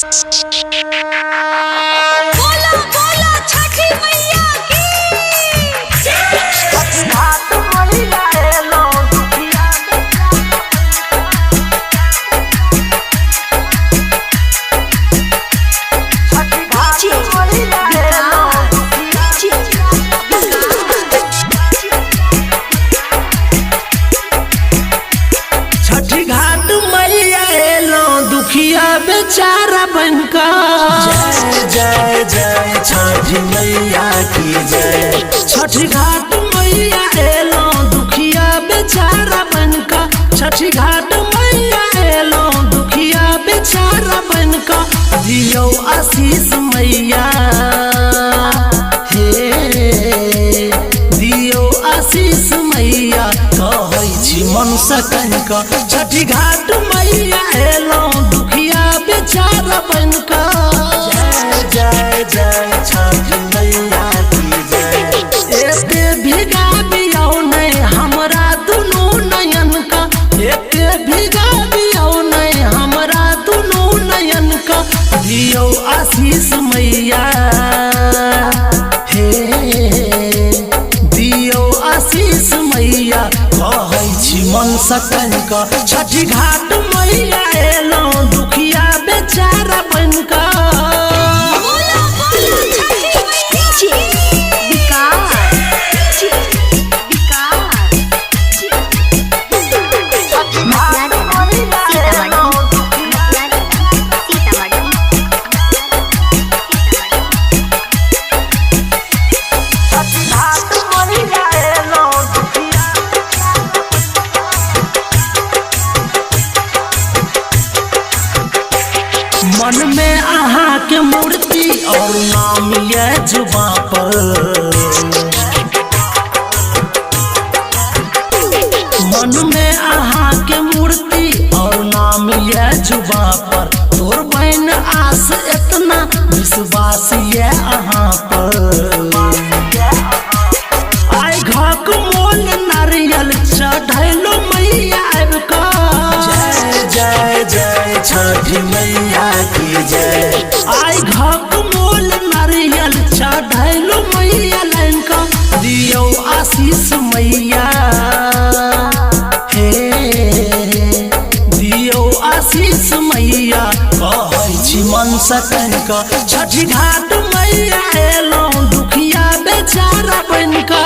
बोला बोला छठी मैया की घाट मैया एलो दुखिया छठी घाट मैया एलो छठी घाट मैया एलो दुखिया बेचारा बनका। जय जय जय छठी मैया की जय। छठी घाट मैया एलो दुखिया बेचारा बनका। छठी घाट मैया एलो दुखिया बेचारा बनका। दियो आशीष मैया हे दियो आशीष मैया कहै छी मन सकन का। छठी घाट मैया एलो दुखिया बेचारा बनका। जय जय जय छठी मैया की जय। एते भिगा बियौ नै हमरा दुनू नयन का। एते भिगा बियौ नै हमरा दुनू नयन का। दियो आशीष मैया हे दियो आशीष मैया कहै छी मन सकन का। छठी घाट मैया एलो दुखिया बेचारा बनका। बोला बोला छठी मैया छठी घाट मैया एलो दुखिया मन में अहाँ के मूर्ति और नाम ये जुबा पर। मन में अहाँ के मूर्ति और नाम ये जुबा पर। तोर बहन आस इतना विश्वास ये अहाँ पर। आइ घाक मोल नारियल चढ़ैलो मैया आबिका। जय जय जय छठी मैया की जय। आइ घाक मोल नारियल चढ़ैलो मैया लंका। दियो आशीष मैया हे दियो आशीष मैया कहै छी मन सकन का। छठी घाट मैया एलो दुखिया बेचारा बनका।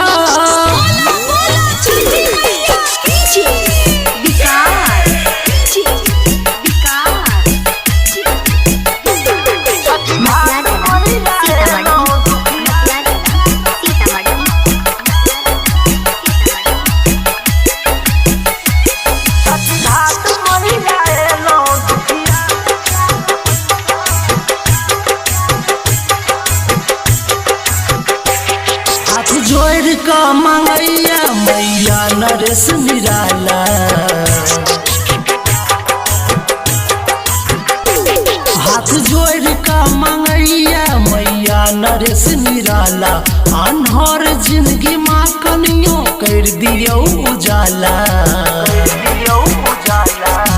बोला बोला छठी मैया की छठी घाट मैया एलो छठी घाट मैया एलो दुखिया हाथ जोड़ का मंगैया मैया नरेश निराला। हाथ जोड़ का मंगैया मैया नरेश निराला। अनहर जिंदगी माँ कनियो कर दियो उजाला।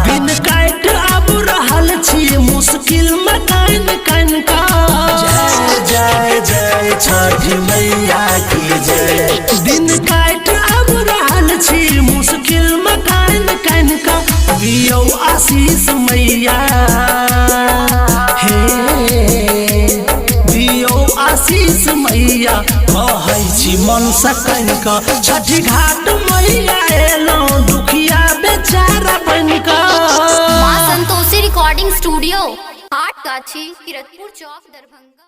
बिन काट अब रहल छी मुश्किल में कान कान का। जय जय जय छठी मैया की जय। दिन काट अब रहल छी मुश्किल में कान कान का। दियो आशीष मैया हे दियो आशीष मैया कहै छी मन सकन का। छठी घाट मैया एलो दुखिया बेचारा बनका। माँ संतोषी रिकॉर्डिंग स्टूडियो हाट काछी किरतपुर चौक दरभंगा।